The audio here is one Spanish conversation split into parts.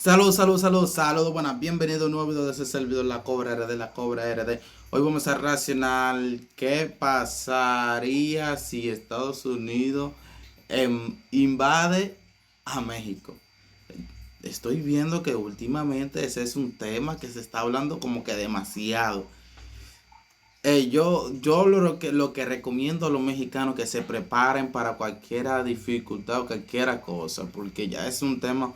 Saludos, buenas, bienvenido a un nuevo video de ese servidor, la Cobra RD, la Cobra RD. Hoy vamos a reaccionar qué pasaría si Estados Unidos invade a México. Estoy viendo que últimamente ese es un tema que se está hablando como que demasiado. Yo lo que recomiendo a los mexicanos que se preparen para cualquier dificultad o cualquier cosa, porque ya es un tema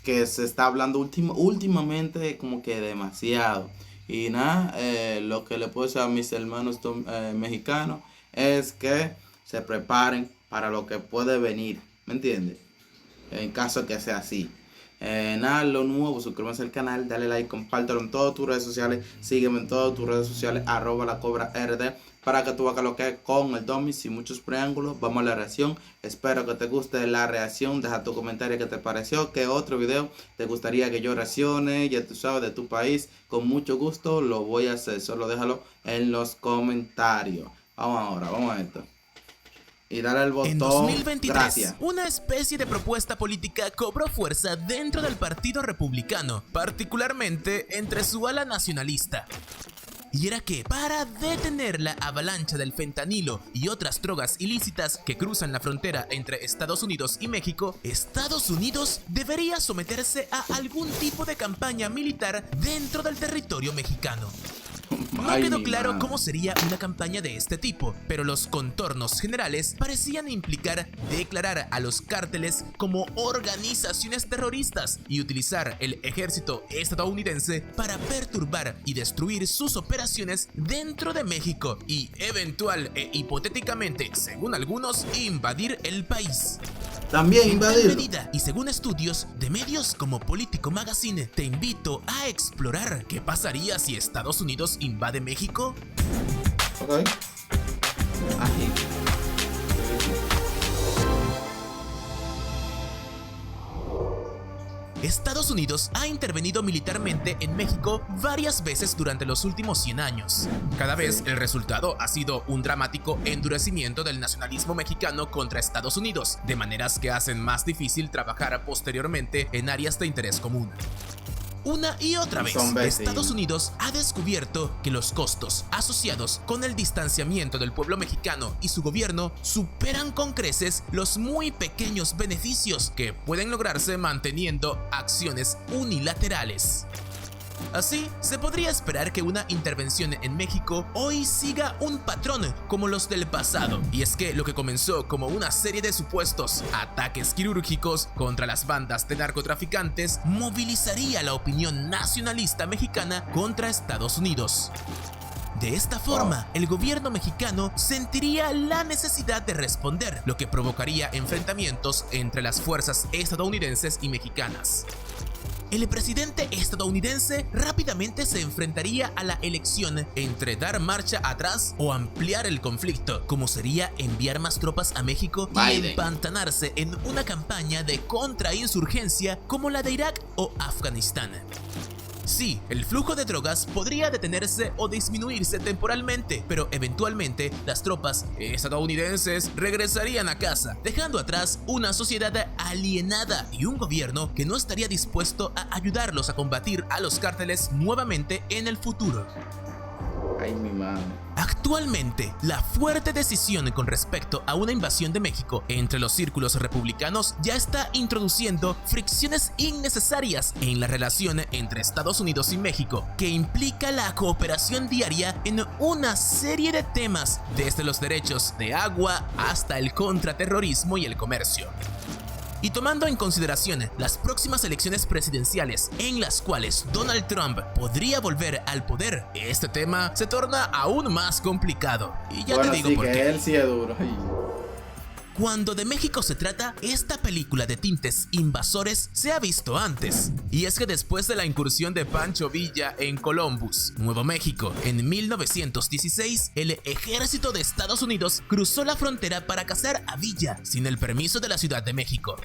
que se está hablando últimamente como que demasiado. Y nada, lo que le puedo decir a mis hermanos mexicanos es que se preparen para lo que puede venir, ¿me entiendes? En caso que sea así. Nada, lo nuevo, suscríbanse al canal, dale like, compártelo en todas tus redes sociales, sígueme en todas tus redes sociales, @lacobra_rd, para que tú hagas lo que es con el dummy sin muchos preámbulos. Vamos a la reacción. Espero que te guste la reacción. Deja tu comentario qué te pareció, qué otro video te gustaría que yo reaccione, ya tú sabes, de tu país. Con mucho gusto lo voy a hacer, solo déjalo en los comentarios. Vamos a esto. Y dale al botón. En 2023, gracias. una especie de propuesta política cobró fuerza dentro del Partido Republicano, particularmente entre su ala nacionalista. Y era que, para detener la avalancha del fentanilo y otras drogas ilícitas que cruzan la frontera entre Estados Unidos y México, Estados Unidos debería someterse a algún tipo de campaña militar dentro del territorio mexicano. No quedó claro cómo sería una campaña de este tipo, pero los contornos generales parecían implicar declarar a los cárteles como organizaciones terroristas y utilizar el ejército estadounidense para perturbar y destruir sus operaciones dentro de México y eventual e hipotéticamente, según algunos, invadir el país. También invadir. Y según estudios de medios como Politico Magazine, te invito a explorar qué pasaría si Estados Unidos invade México. Ok. Aquí. Estados Unidos ha intervenido militarmente en México varias veces durante los últimos 100 años. Cada vez el resultado ha sido un dramático endurecimiento del nacionalismo mexicano contra Estados Unidos, de maneras que hacen más difícil trabajar posteriormente en áreas de interés común. Una y otra vez, Estados Unidos ha descubierto que los costos asociados con el distanciamiento del pueblo mexicano y su gobierno superan con creces los muy pequeños beneficios que pueden lograrse manteniendo acciones unilaterales. Así, se podría esperar que una intervención en México hoy siga un patrón como los del pasado, y es que lo que comenzó como una serie de supuestos ataques quirúrgicos contra las bandas de narcotraficantes movilizaría la opinión nacionalista mexicana contra Estados Unidos. De esta forma, el gobierno mexicano sentiría la necesidad de responder, lo que provocaría enfrentamientos entre las fuerzas estadounidenses y mexicanas. El presidente estadounidense rápidamente se enfrentaría a la elección entre dar marcha atrás o ampliar el conflicto, como sería enviar más tropas a México y empantanarse en una campaña de contrainsurgencia como la de Irak o Afganistán. Sí, el flujo de drogas podría detenerse o disminuirse temporalmente, pero eventualmente las tropas estadounidenses regresarían a casa, dejando atrás una sociedad alienada y un gobierno que no estaría dispuesto a ayudarlos a combatir a los cárteles nuevamente en el futuro. Ay, mi madre. Actualmente, la fuerte decisión con respecto a una invasión de México entre los círculos republicanos ya está introduciendo fricciones innecesarias en la relación entre Estados Unidos y México, que implica la cooperación diaria en una serie de temas, desde los derechos de agua hasta el contraterrorismo y el comercio. Y tomando en consideración las próximas elecciones presidenciales en las cuales Donald Trump podría volver al poder, este tema se torna aún más complicado. Y ya te digo por qué. Él sí es duro. Cuando de México se trata, esta película de tintes invasores se ha visto antes. Y es que después de la incursión de Pancho Villa en Columbus, Nuevo México, en 1916, el ejército de Estados Unidos cruzó la frontera para cazar a Villa sin el permiso de la Ciudad de México.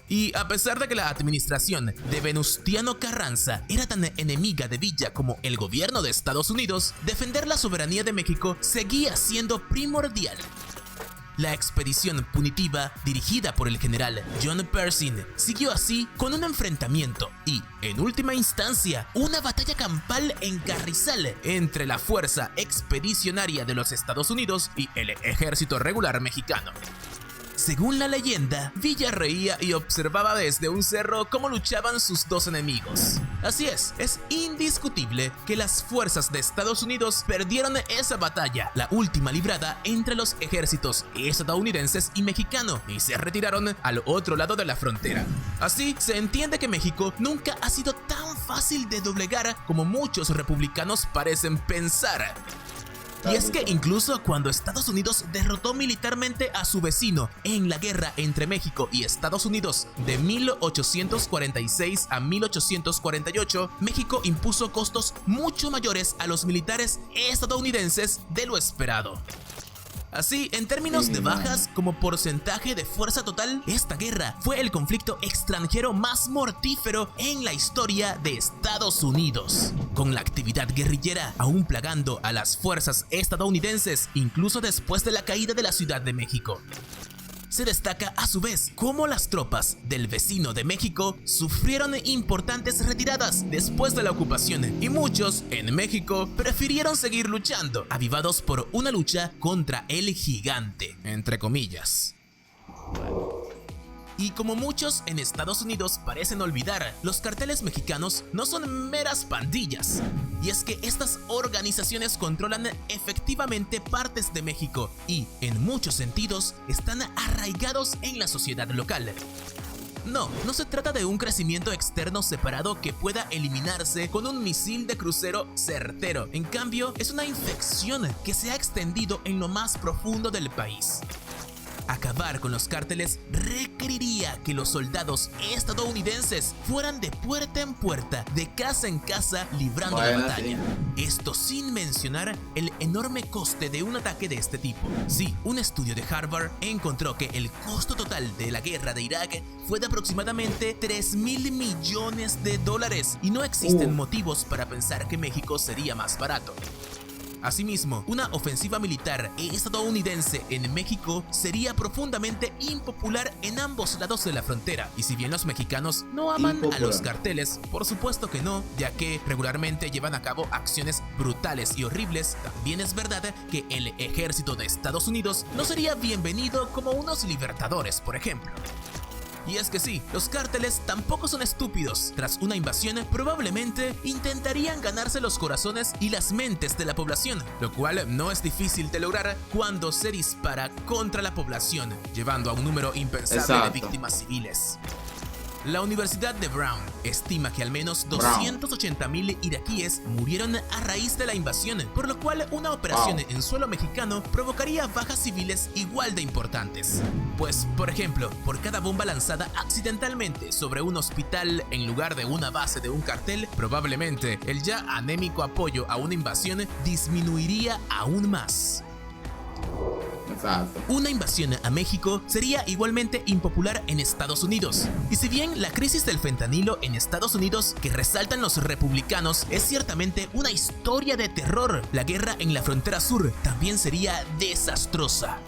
Y a pesar de que la administración de Venustiano Carranza era tan enemiga de Villa como el gobierno de Estados Unidos, defender la soberanía de México seguía siendo primordial. La expedición punitiva, dirigida por el general John Pershing, siguió así con un enfrentamiento y, en última instancia, una batalla campal en Carrizal entre la Fuerza Expedicionaria de los Estados Unidos y el Ejército Regular Mexicano. Según la leyenda, Villa reía y observaba desde un cerro cómo luchaban sus dos enemigos. Así es indiscutible que las fuerzas de Estados Unidos perdieron esa batalla, la última librada entre los ejércitos estadounidenses y mexicano, y se retiraron al otro lado de la frontera. Así, se entiende que México nunca ha sido tan fácil de doblegar como muchos republicanos parecen pensar. Y es que incluso cuando Estados Unidos derrotó militarmente a su vecino en la guerra entre México y Estados Unidos de 1846 a 1848, México impuso costos mucho mayores a los militares estadounidenses de lo esperado. Así, en términos de bajas como porcentaje de fuerza total, esta guerra fue el conflicto extranjero más mortífero en la historia de Estados Unidos, con la actividad guerrillera aún plagando a las fuerzas estadounidenses incluso después de la caída de la Ciudad de México. Se destaca a su vez cómo las tropas del vecino de México sufrieron importantes retiradas después de la ocupación y muchos en México prefirieron seguir luchando, avivados por una lucha contra el gigante, entre comillas. Y como muchos en Estados Unidos parecen olvidar, los carteles mexicanos no son meras pandillas. Y es que estas organizaciones controlan efectivamente partes de México y, en muchos sentidos, están arraigados en la sociedad local. No se trata de un crecimiento externo separado que pueda eliminarse con un misil de crucero certero. En cambio, es una infección que se ha extendido en lo más profundo del país. Acabar con los cárteles requeriría que los soldados estadounidenses fueran de puerta en puerta, de casa en casa, librando la batalla. Esto sin mencionar el enorme coste de un ataque de este tipo. Sí, un estudio de Harvard encontró que el costo total de la guerra de Irak fue de aproximadamente $3,000 millones y no existen motivos para pensar que México sería más barato. Asimismo, una ofensiva militar estadounidense en México sería profundamente impopular en ambos lados de la frontera. Y si bien los mexicanos no aman a los carteles, por supuesto que no, ya que regularmente llevan a cabo acciones brutales y horribles, también es verdad que el ejército de Estados Unidos no sería bienvenido como unos libertadores, por ejemplo. Y es que sí, los cárteles tampoco son estúpidos. Tras una invasión, probablemente intentarían ganarse los corazones y las mentes de la población, lo cual no es difícil de lograr cuando se dispara contra la población, llevando a un número impensable de víctimas civiles. La Universidad de Brown estima que al menos 280,000 iraquíes murieron a raíz de la invasión, por lo cual una operación en suelo mexicano provocaría bajas civiles igual de importantes. Pues, por ejemplo, por cada bomba lanzada accidentalmente sobre un hospital en lugar de una base de un cartel, probablemente el ya anémico apoyo a una invasión disminuiría aún más. Exacto. Una invasión a México sería igualmente impopular en Estados Unidos. Y si bien la crisis del fentanilo en Estados Unidos que resaltan los republicanos es ciertamente una historia de terror, la guerra en la frontera sur también sería desastrosa.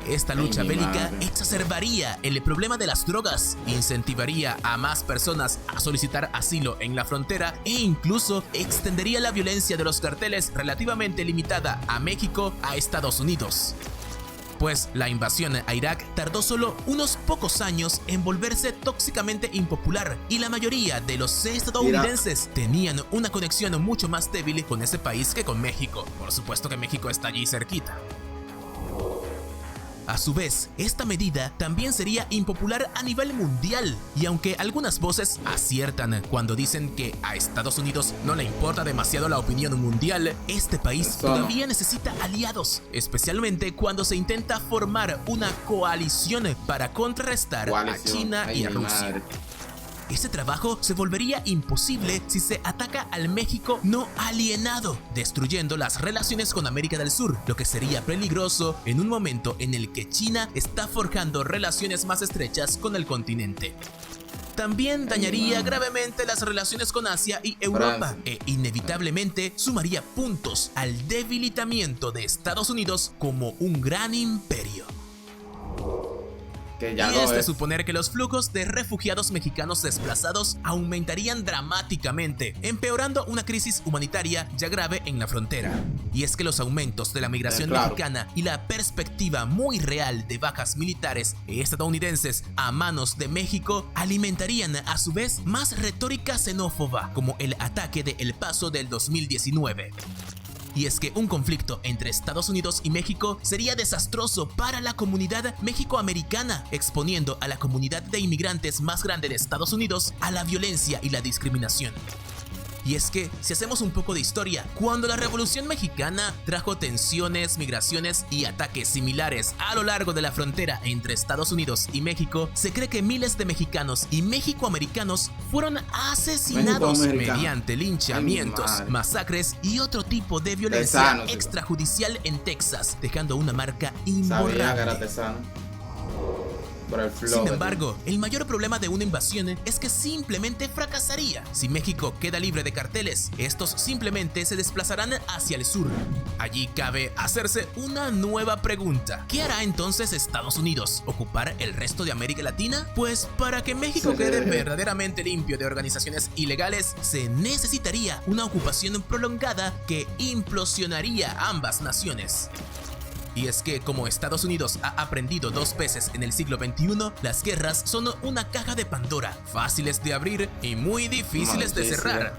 Esta lucha bélica exacerbaría el problema de las drogas, incentivaría a más personas a solicitar asilo en la frontera e incluso extendería la violencia de los carteles relativamente limitada a México a Estados Unidos. Pues la invasión a Irak tardó solo unos pocos años en volverse tóxicamente impopular y la mayoría de los estadounidenses tenían una conexión mucho más débil con ese país que con México. Por supuesto que México está allí cerquita. A su vez, esta medida también sería impopular a nivel mundial, y aunque algunas voces aciertan cuando dicen que a Estados Unidos no le importa demasiado la opinión mundial, este país todavía necesita aliados, especialmente cuando se intenta formar una coalición para contrarrestar a China y a Rusia. Ese trabajo se volvería imposible si se ataca al México no alienado, destruyendo las relaciones con América del Sur, lo que sería peligroso en un momento en el que China está forjando relaciones más estrechas con el continente. También dañaría gravemente las relaciones con Asia y Europa e inevitablemente sumaría puntos al debilitamiento de Estados Unidos como un gran imperio. Que ya y lo es de es. suponer que los flujos de refugiados mexicanos desplazados aumentarían dramáticamente, empeorando una crisis humanitaria ya grave en la frontera. Y es que los aumentos de la migración Claro. mexicana y la perspectiva muy real de bajas militares estadounidenses a manos de México alimentarían a su vez más retórica xenófoba, como el ataque de El Paso del 2019. Y es que un conflicto entre Estados Unidos y México sería desastroso para la comunidad mexicoamericana, exponiendo a la comunidad de inmigrantes más grande de Estados Unidos a la violencia y la discriminación. Y es que, si hacemos un poco de historia, cuando la Revolución Mexicana trajo tensiones, migraciones y ataques similares a lo largo de la frontera entre Estados Unidos y México, se cree que miles de mexicanos y mexicoamericanos fueron asesinados mediante linchamientos, masacres y otro tipo de violencia Tesano, extrajudicial en Texas, dejando una marca Sabía que era imborrable. tesano. Por el flow Sin que embargo, el mayor problema de una invasión es que simplemente fracasaría. Si México queda libre de carteles, estos simplemente se desplazarán hacia el sur. Allí cabe hacerse una nueva pregunta. ¿Qué hará entonces Estados Unidos? ¿Ocupar el resto de América Latina? Pues para que México quede verdaderamente limpio de organizaciones ilegales, se necesitaría una ocupación prolongada que implosionaría ambas naciones. Y es que, como Estados Unidos ha aprendido 2 veces en el siglo XXI, las guerras son una caja de Pandora, fáciles de abrir y muy difíciles de cerrar.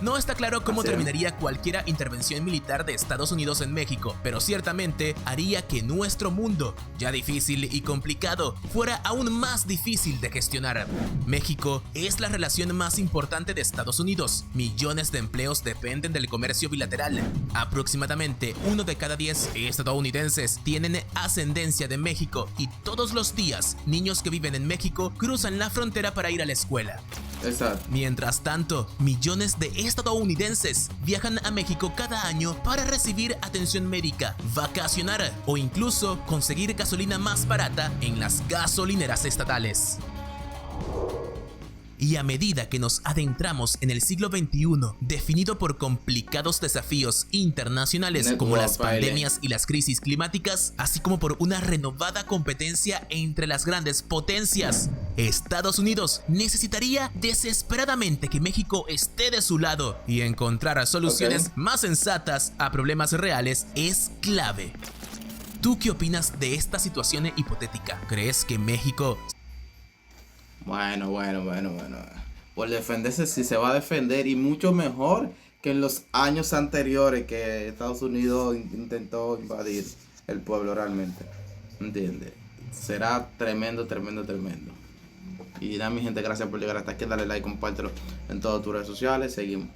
No está claro cómo terminaría cualquier intervención militar de Estados Unidos en México, pero ciertamente haría que nuestro mundo, ya difícil y complicado, fuera aún más difícil de gestionar. México es la relación más importante de Estados Unidos. Millones de empleos dependen del comercio bilateral. Aproximadamente 1 de cada 10 estadounidenses tienen ascendencia de México y todos los días niños que viven en México cruzan la frontera para ir a la escuela. Exacto. Mientras tanto, millones de estadounidenses viajan a México cada año para recibir atención médica, vacacionar o incluso conseguir gasolina más barata en las gasolineras estatales. Y a medida que nos adentramos en el siglo XXI, definido por complicados desafíos internacionales como las pandemias y las crisis climáticas, así como por una renovada competencia entre las grandes potencias, Estados Unidos necesitaría desesperadamente que México esté de su lado, y encontrar soluciones más sensatas a problemas reales es clave. ¿Tú qué opinas de esta situación hipotética? ¿Crees que México... Bueno. Por defenderse, sí se va a defender, y mucho mejor que en los años anteriores que Estados Unidos intentó invadir el pueblo realmente. ¿Entiendes? Será tremendo. Y nada, mi gente, gracias por llegar hasta aquí. Dale like, compártelo en todas tus redes sociales. Seguimos.